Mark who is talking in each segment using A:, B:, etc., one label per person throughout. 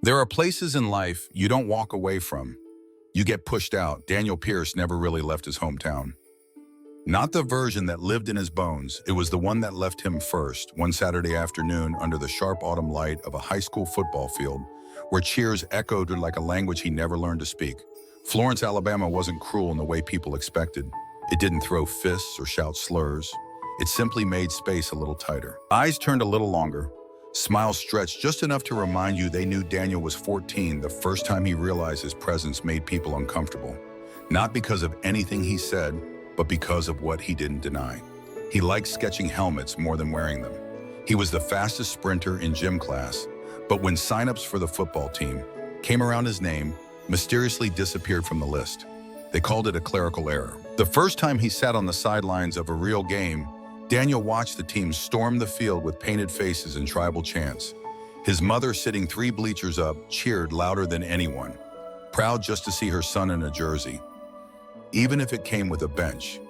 A: There are places in life you don't walk away from. You get pushed out. Daniel Pierce never really left his hometown. Not the version that lived in his bones, it was the one that left him first, one Saturday afternoon under the sharp autumn light of a high school football field, where cheers echoed like a language he never learned to speak. Florence, Alabama wasn't cruel in the way people expected. It didn't throw fists or shout slurs. It simply made space a little tighter. Eyes turned a little longer. Smiles stretched just enough to remind you they knew Daniel was 14 the first time he realized his presence made people uncomfortable. Not because of anything he said, but because of what he didn't deny. He liked sketching helmets more than wearing them. He was the fastest sprinter in gym class, but when signups for the football team came around, his name mysteriously disappeared from the list. They called it a clerical error. The first time he sat on the sidelines of a real game, Daniel watched the team storm the field with painted faces and tribal chants. His mother, sitting 3 bleachers up, cheered louder than anyone, proud just to see her son in a jersey, even if it came with a bench.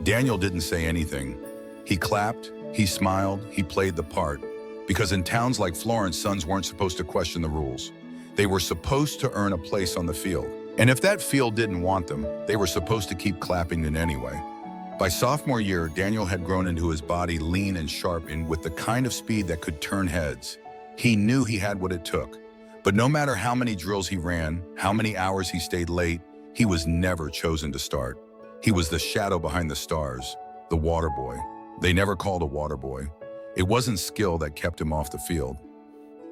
A: Daniel didn't say anything. He clapped, he smiled, he played the part, because in towns like Florence, sons weren't supposed to question the rules. They were supposed to earn a place on the field. And if that field didn't want them, they were supposed to keep clapping it anyway. By sophomore year, Daniel had grown into his body, lean and sharp, and with the kind of speed that could turn heads. He knew he had what it took. But no matter how many drills he ran, how many hours he stayed late, he was never chosen to start. He was the shadow behind the stars, the water boy. They never called a water boy. It wasn't skill that kept him off the field.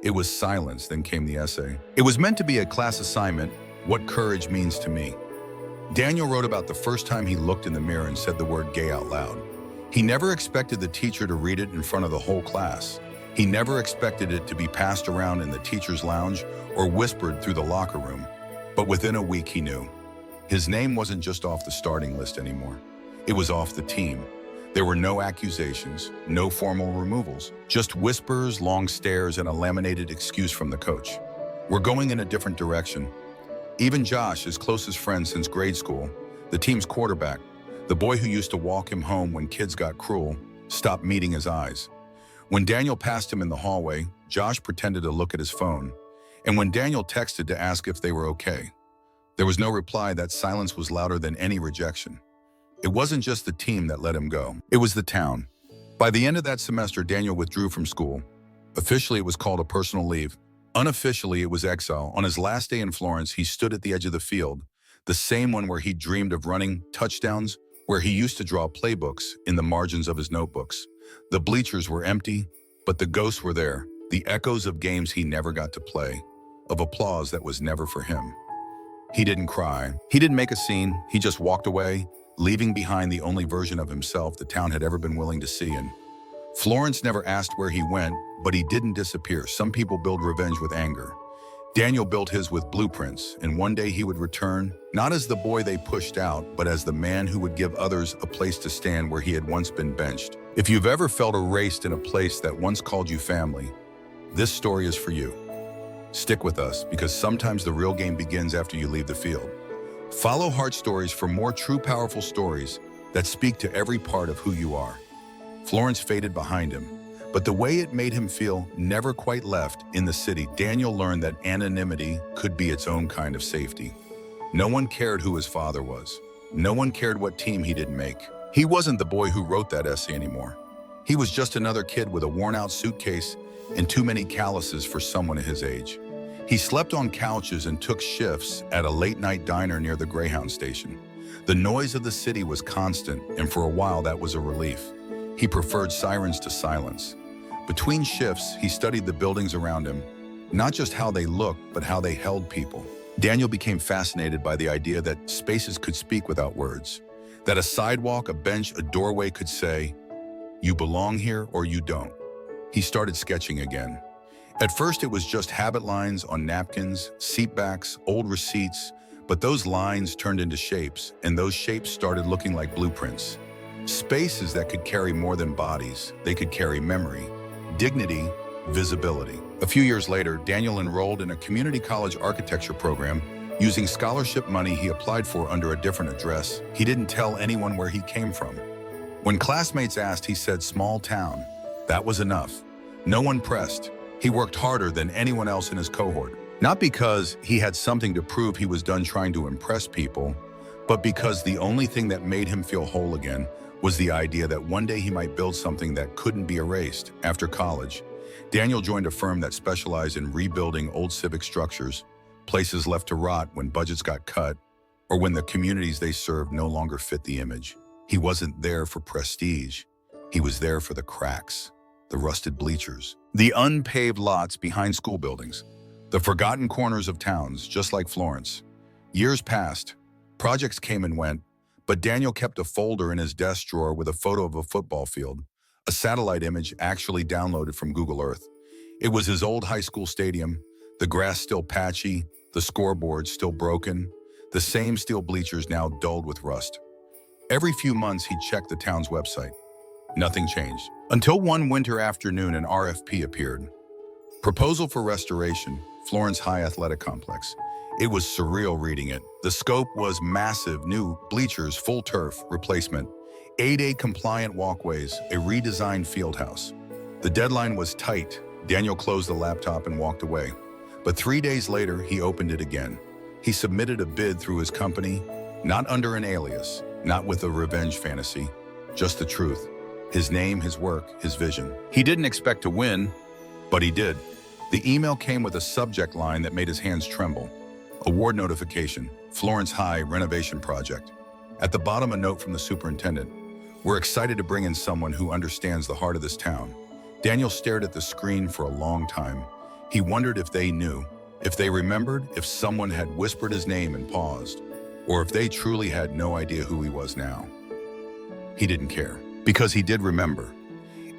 A: It was silence. Then came the essay. It was meant to be a class assignment, What Courage Means to Me. Daniel wrote about the first time he looked in the mirror and said the word gay out loud. He never expected the teacher to read it in front of the whole class. He never expected it to be passed around in the teacher's lounge or whispered through the locker room. But within a week, he knew. His name wasn't just off the starting list anymore. It was off the team. There were no accusations, no formal removals, just whispers, long stares, and a laminated excuse from the coach. We're going in a different direction. Even Josh, his closest friend since grade school, the team's quarterback, the boy who used to walk him home when kids got cruel, stopped meeting his eyes. When Daniel passed him in the hallway, Josh pretended to look at his phone. And when Daniel texted to ask if they were okay, there was no reply. That silence was louder than any rejection. It wasn't just the team that let him go. It was the town. By the end of that semester, Daniel withdrew from school. Officially, it was called a personal leave. Unofficially, it was exile. On his last day in Florence, he stood at the edge of the field, the same one where he dreamed of running touchdowns, where he used to draw playbooks in the margins of his notebooks. The bleachers were empty, but the ghosts were there, the echoes of games he never got to play, of applause that was never for him. He didn't cry. He didn't make a scene. He just walked away, leaving behind the only version of himself the town had ever been willing to see. And Florence never asked where he went, but he didn't disappear. Some people build revenge with anger. Daniel built his with blueprints, and one day he would return, not as the boy they pushed out, but as the man who would give others a place to stand where he had once been benched. If you've ever felt erased in a place that once called you family, this story is for you. Stick with us, because sometimes the real game begins after you leave the field. Follow Heart Stories for more true, powerful stories that speak to every part of who you are. Florence faded behind him, but the way it made him feel never quite left. In the city, Daniel learned that anonymity could be its own kind of safety. No one cared who his father was. No one cared what team he didn't make. He wasn't the boy who wrote that essay anymore. He was just another kid with a worn-out suitcase and too many calluses for someone at his age. He slept on couches and took shifts at a late-night diner near the Greyhound station. The noise of the city was constant, and for a while that was a relief. He preferred sirens to silence. Between shifts, he studied the buildings around him, not just how they looked, but how they held people. Daniel became fascinated by the idea that spaces could speak without words, that a sidewalk, a bench, a doorway could say, "You belong here or you don't." He started sketching again. At first, it was just habit lines on napkins, seat backs, old receipts, but those lines turned into shapes, and those shapes started looking like blueprints. Spaces that could carry more than bodies. They could carry memory, dignity, visibility. A few years later, Daniel enrolled in a community college architecture program using scholarship money he applied for under a different address. He didn't tell anyone where he came from. When classmates asked, he said small town. That was enough. No one pressed. He worked harder than anyone else in his cohort. Not because he had something to prove he was done trying to impress people, but because the only thing that made him feel whole again was the idea that one day he might build something that couldn't be erased. After college, Daniel joined a firm that specialized in rebuilding old civic structures, places left to rot when budgets got cut, or when the communities they served no longer fit the image. He wasn't there for prestige. He was there for the cracks, the rusted bleachers, the unpaved lots behind school buildings, the forgotten corners of towns, just like Florence. Years passed, projects came and went, but Daniel kept a folder in his desk drawer with a photo of a football field, a satellite image actually downloaded from Google Earth. It was his old high school stadium, the grass still patchy, the scoreboard still broken, the same steel bleachers now dulled with rust. Every few months he'd check the town's website. Nothing changed. Until one winter afternoon an RFP appeared. Proposal for restoration, Florence High Athletic Complex. It was surreal reading it. The scope was massive, new bleachers, full turf, replacement, ADA compliant walkways, a redesigned field house. The deadline was tight. Daniel closed the laptop and walked away. But 3 days later, he opened it again. He submitted a bid through his company, not under an alias, not with a revenge fantasy, just the truth. His name, his work, his vision. He didn't expect to win, but he did. The email came with a subject line that made his hands tremble. Award notification, Florence High renovation project. At the bottom, a note from the superintendent. We're excited to bring in someone who understands the heart of this town. Daniel stared at the screen for a long time. He wondered if they knew, if they remembered, if someone had whispered his name and paused, or if they truly had no idea who he was now. He didn't care, because he did remember.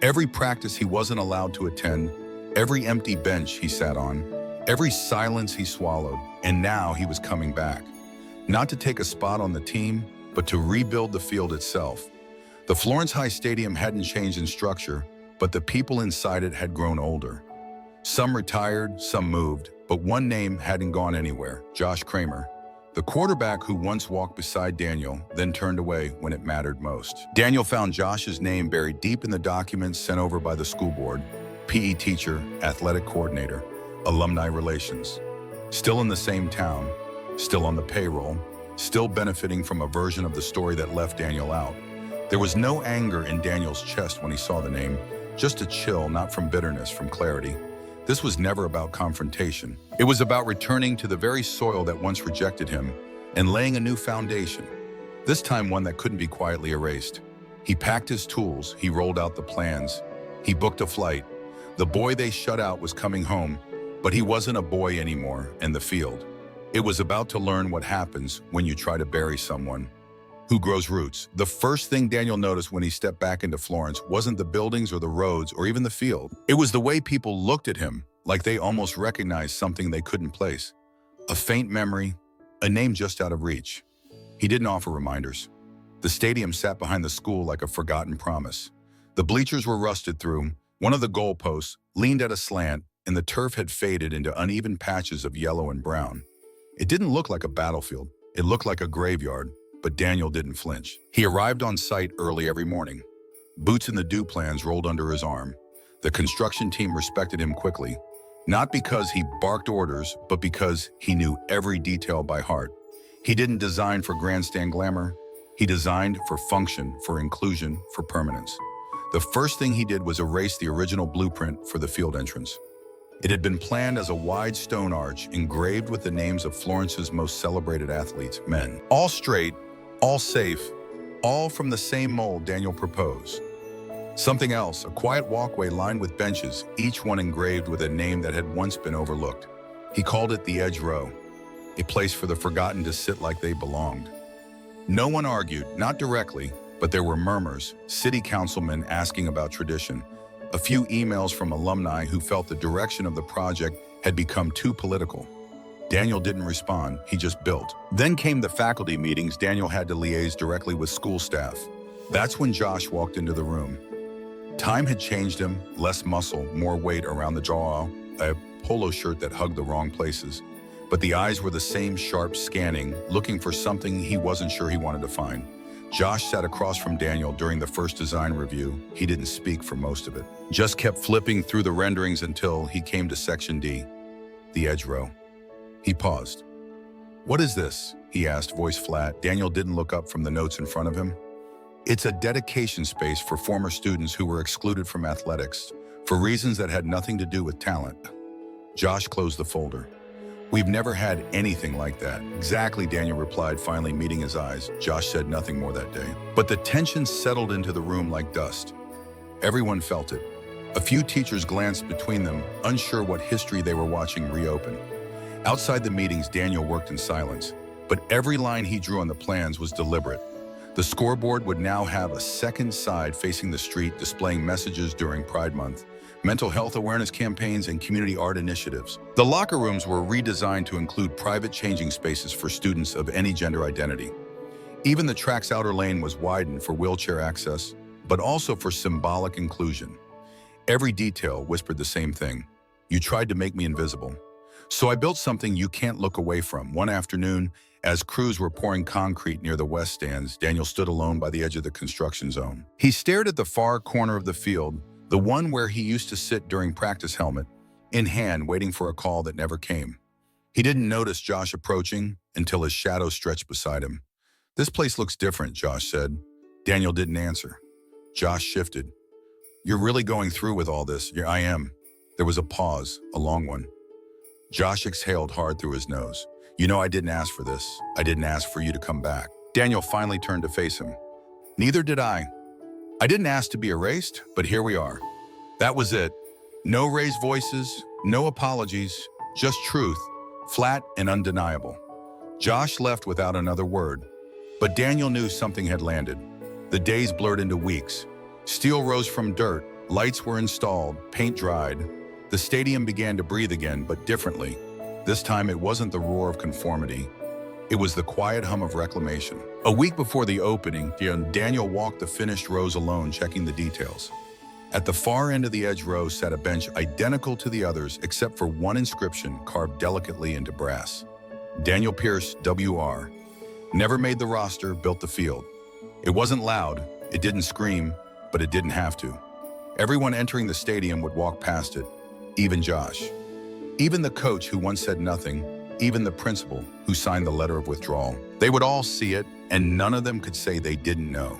A: Every practice he wasn't allowed to attend, every empty bench he sat on, every silence he swallowed, and now he was coming back. Not to take a spot on the team, but to rebuild the field itself. The Florence High Stadium hadn't changed in structure, but the people inside it had grown older. Some retired, some moved, but one name hadn't gone anywhere, Josh Kramer. The quarterback who once walked beside Daniel, then turned away when it mattered most. Daniel found Josh's name buried deep in the documents sent over by the school board, PE teacher, athletic coordinator, alumni relations. Still in the same town, still on the payroll, still benefiting from a version of the story that left Daniel out. There was no anger in Daniel's chest when he saw the name, just a chill, not from bitterness, from clarity. This was never about confrontation. It was about returning to the very soil that once rejected him and laying a new foundation, this time one that couldn't be quietly erased. He packed his tools, he rolled out the plans, he booked a flight. The boy they shut out was coming home, but he wasn't a boy anymore in the field. It was about to learn what happens when you try to bury someone who grows roots. The first thing Daniel noticed when he stepped back into Florence wasn't the buildings or the roads or even the field. It was the way people looked at him, like they almost recognized something they couldn't place. A faint memory, a name just out of reach. He didn't offer reminders. The stadium sat behind the school like a forgotten promise. The bleachers were rusted through, one of the goalposts leaned at a slant, and the turf had faded into uneven patches of yellow and brown. It didn't look like a battlefield. It looked like a graveyard. But Daniel didn't flinch. He arrived on site early every morning. Boots and the do plans rolled under his arm. The construction team respected him quickly, not because he barked orders, but because he knew every detail by heart. He didn't design for grandstand glamour. He designed for function, for inclusion, for permanence. The first thing he did was erase the original blueprint for the field entrance. It had been planned as a wide stone arch engraved with the names of Florence's most celebrated athletes, men. All straight, all safe, all from the same mold Daniel proposed. Something else, a quiet walkway lined with benches, each one engraved with a name that had once been overlooked. He called it the Edge Row, a place for the forgotten to sit like they belonged. No one argued, not directly, but there were murmurs, city councilmen asking about tradition, a few emails from alumni who felt the direction of the project had become too political. Daniel didn't respond, he just built. Then came the faculty meetings. Daniel had to liaise directly with school staff. That's when Josh walked into the room. Time had changed him, less muscle, more weight around the jaw, a polo shirt that hugged the wrong places. But the eyes were the same, sharp, scanning, looking for something he wasn't sure he wanted to find. Josh sat across from Daniel during the first design review. He didn't speak for most of it, just kept flipping through the renderings until he came to section D, the edge row. He paused. "What is this?" he asked, voice flat. Daniel didn't look up from the notes in front of him. "It's a dedication space for former students who were excluded from athletics for reasons that had nothing to do with talent." Josh closed the folder. "We've never had anything like that." "Exactly," Daniel replied, finally meeting his eyes. Josh said nothing more that day. But the tension settled into the room like dust. Everyone felt it. A few teachers glanced between them, unsure what history they were watching reopen. Outside the meetings, Daniel worked in silence, but every line he drew on the plans was deliberate. The scoreboard would now have a second side facing the street, displaying messages during Pride Month, mental health awareness campaigns, and community art initiatives. The locker rooms were redesigned to include private changing spaces for students of any gender identity. Even the track's outer lane was widened for wheelchair access, but also for symbolic inclusion. Every detail whispered the same thing: "You tried to make me invisible. So I built something you can't look away from." One afternoon, as crews were pouring concrete near the west stands, Daniel stood alone by the edge of the construction zone. He stared at the far corner of the field, the one where he used to sit during practice, helmet in hand, waiting for a call that never came. He didn't notice Josh approaching until his shadow stretched beside him. "This place looks different," Josh said. Daniel didn't answer. Josh shifted. "You're really going through with all this?" "Yeah, I am." There was a pause, a long one. Josh exhaled hard through his nose. "You know, I didn't ask for this. I didn't ask for you to come back." Daniel finally turned to face him. "Neither did I. I didn't ask to be erased, but here we are." That was it. No raised voices, no apologies, just truth, flat and undeniable. Josh left without another word, but Daniel knew something had landed. The days blurred into weeks. Steel rose from dirt, lights were installed, paint dried. The stadium began to breathe again, but differently. This time it wasn't the roar of conformity. It was the quiet hum of reclamation. A week before the opening, Daniel walked the finished rows alone, checking the details. At the far end of the edge row sat a bench identical to the others, except for one inscription carved delicately into brass. Daniel Pierce, WR. Never made the roster, built the field. It wasn't loud, it didn't scream, but it didn't have to. Everyone entering the stadium would walk past it, even Josh. Even the coach who once said nothing, even the principal who signed the letter of withdrawal. They would all see it, and none of them could say they didn't know.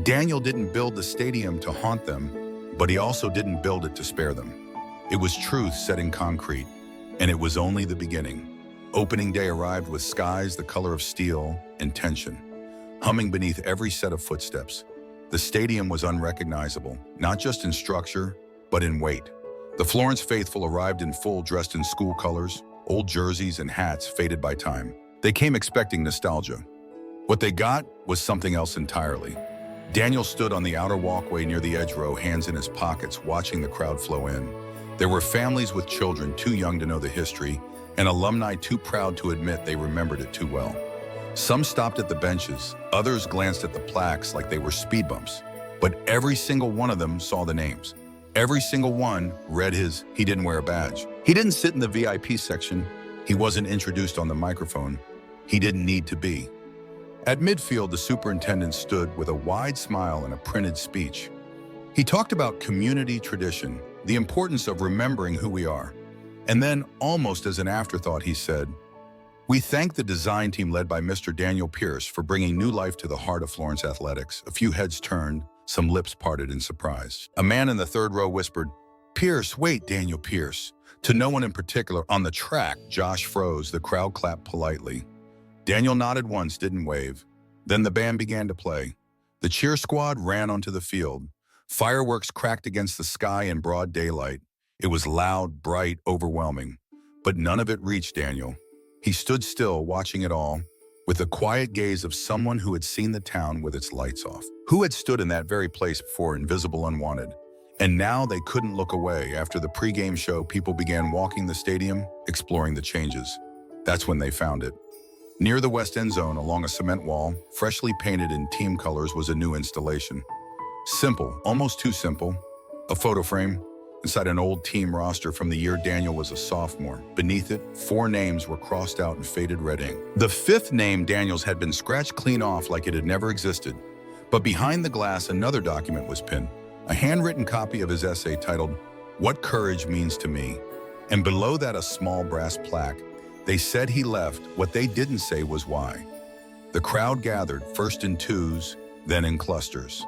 A: Daniel didn't build the stadium to haunt them, but he also didn't build it to spare them. It was truth set in concrete, and it was only the beginning. Opening day arrived with skies the color of steel and tension, humming beneath every set of footsteps. The stadium was unrecognizable, not just in structure, but in weight. The Florence faithful arrived in full, dressed in school colors, old jerseys and hats faded by time. They came expecting nostalgia. What they got was something else entirely. Daniel stood on the outer walkway near the edge row, hands in his pockets, watching the crowd flow in. There were families with children too young to know the history, and alumni too proud to admit they remembered it too well. Some stopped at the benches, others glanced at the plaques like they were speed bumps. But every single one of them saw the names. Every single one read his, he didn't wear a badge. He didn't sit in the VIP section. He wasn't introduced on the microphone. He didn't need to be. At midfield, the superintendent stood with a wide smile and a printed speech. He talked about community tradition, the importance of remembering who we are. And then, almost as an afterthought, he said, "We thank the design team led by Mr. Daniel Pierce for bringing new life to the heart of Florence athletics." A few heads turned, some lips parted in surprise. A man in the third row whispered, "Pierce, wait, Daniel Pierce." To no one in particular. On the track, Josh froze. The crowd clapped politely. Daniel nodded once, didn't wave. Then the band began to play. The cheer squad ran onto the field. Fireworks cracked against the sky in broad daylight. It was loud, bright, overwhelming. But none of it reached Daniel. He stood still, watching it all, with the quiet gaze of someone who had seen the town with its lights off. Who had stood in that very place before, invisible, unwanted. And now they couldn't look away. After the pregame show, people began walking the stadium, exploring the changes. That's when they found it. Near the west end zone, along a cement wall, freshly painted in team colors, was a new installation. Simple, almost too simple. A photo frame inside an old team roster from the year Daniel was a sophomore. Beneath it, 4 names were crossed out in faded red ink. The 5th name, Daniel's, had been scratched clean off like it had never existed. But behind the glass, another document was pinned. A handwritten copy of his essay titled, "What Courage Means to Me." And below that, a small brass plaque. They said he left. What they didn't say was why. The crowd gathered, first in twos, then in clusters.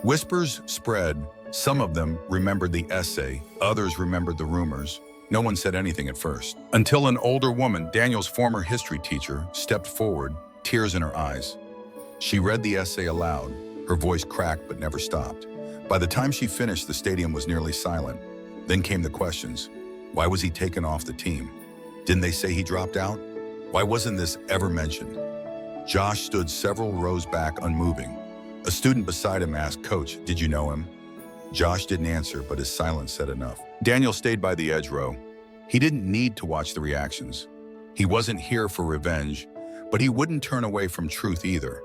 A: Whispers spread. Some of them remembered the essay, others remembered the rumors. No one said anything at first. Until an older woman, Daniel's former history teacher, stepped forward, tears in her eyes. She read the essay aloud. Her voice cracked but never stopped. By the time she finished, the stadium was nearly silent. Then came the questions. Why was he taken off the team? Didn't they say he dropped out? Why wasn't this ever mentioned? Josh stood several rows back, unmoving. A student beside him asked, "Coach, did you know him?" Josh didn't answer, but his silence said enough. Daniel stayed by the edge row. He didn't need to watch the reactions. He wasn't here for revenge, but he wouldn't turn away from truth either.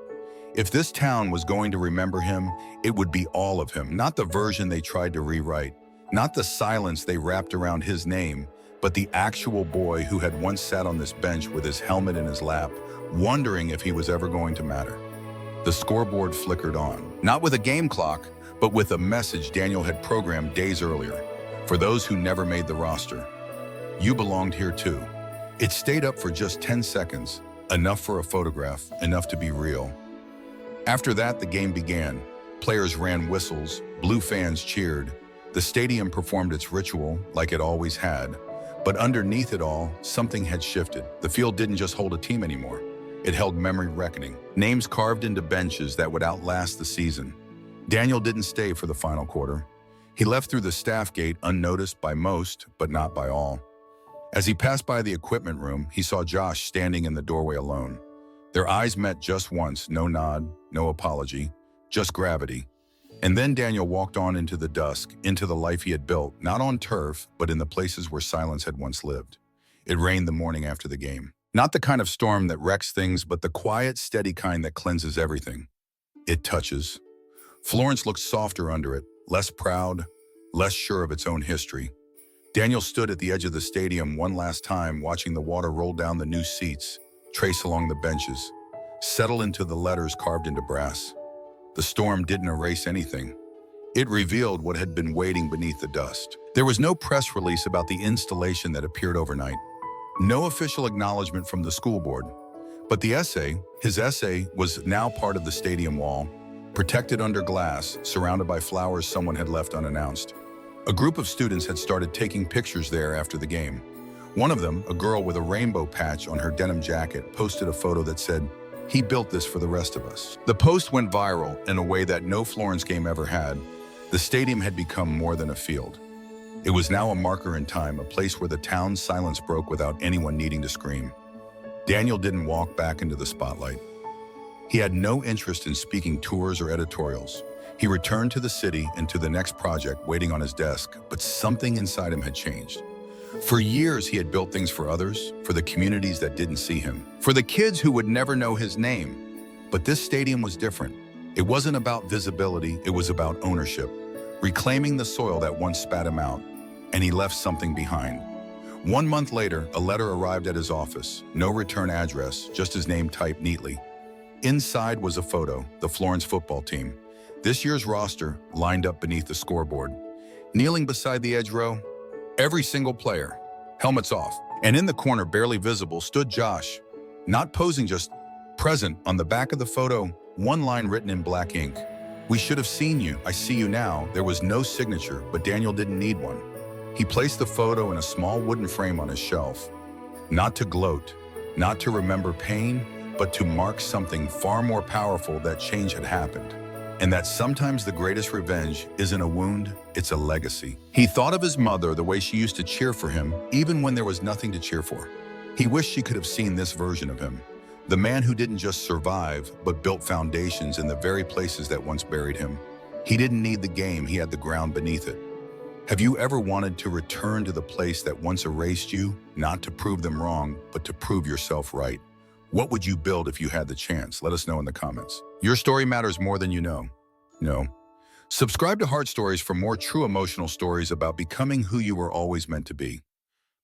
A: If this town was going to remember him, it would be all of him, not the version they tried to rewrite, not the silence they wrapped around his name, but the actual boy who had once sat on this bench with his helmet in his lap, wondering if he was ever going to matter. The scoreboard flickered on, not with a game clock, but with a message Daniel had programmed days earlier. For those who never made the roster, you belonged here too. It stayed up for just 10 seconds, enough for a photograph, enough to be real. After that, the game began. Players ran whistles, blue fans cheered. The stadium performed its ritual like it always had. But underneath it all, something had shifted. The field didn't just hold a team anymore. It held memory reckoning, names carved into benches that would outlast the season. Daniel didn't stay for the final quarter. He left through the staff gate unnoticed by most, but not by all. As he passed by the equipment room, he saw Josh standing in the doorway alone. Their eyes met just once, no nod, no apology, just gravity. And then Daniel walked on into the dusk, into the life he had built, not on turf, but in the places where silence had once lived. It rained the morning after the game. Not the kind of storm that wrecks things, but the quiet, steady kind that cleanses everything. It touches. Florence looked softer under it, less proud, less sure of its own history. Daniel stood at the edge of the stadium one last time, watching the water roll down the new seats, trace along the benches, settle into the letters carved into brass. The storm didn't erase anything. It revealed what had been waiting beneath the dust. There was no press release about the installation that appeared overnight. No official acknowledgement from the school board. But the essay, his essay, was now part of the stadium wall, protected under glass, surrounded by flowers someone had left unannounced. A group of students had started taking pictures there after the game. One of them, a girl with a rainbow patch on her denim jacket, posted a photo that said, "He built this for the rest of us." The post went viral in a way that no Florence game ever had. The stadium had become more than a field. It was now a marker in time, a place where the town's silence broke without anyone needing to scream. Daniel didn't walk back into the spotlight. He had no interest in speaking tours or editorials. He returned to the city and to the next project waiting on his desk, but something inside him had changed. For years, he had built things for others, for the communities that didn't see him, for the kids who would never know his name. But this stadium was different. It wasn't about visibility, it was about ownership, reclaiming the soil that once spat him out. And he left something behind. 1 month later, a letter arrived at his office. No return address, just his name typed neatly. Inside was a photo, the Florence football team. This year's roster lined up beneath the scoreboard. Kneeling beside the edge row, every single player, helmets off. And in the corner, barely visible, stood Josh. Not posing, just present. On the back of the photo, one line written in black ink. "We should have seen you. I see you now." There was no signature, but Daniel didn't need one. He placed the photo in a small wooden frame on his shelf. Not to gloat, not to remember pain, but to mark something far more powerful, that change had happened. And that sometimes the greatest revenge isn't a wound, it's a legacy. He thought of his mother, the way she used to cheer for him, even when there was nothing to cheer for. He wished she could have seen this version of him. The man who didn't just survive, but built foundations in the very places that once buried him. He didn't need the game, he had the ground beneath it. Have you ever wanted to return to the place that once erased you, not to prove them wrong, but to prove yourself right? What would you build if you had the chance? Let us know in the comments. Your story matters more than you know. No. Subscribe to Heart Stories for more true emotional stories about becoming who you were always meant to be.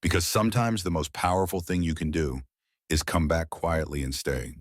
A: Because sometimes the most powerful thing you can do is come back quietly and stay.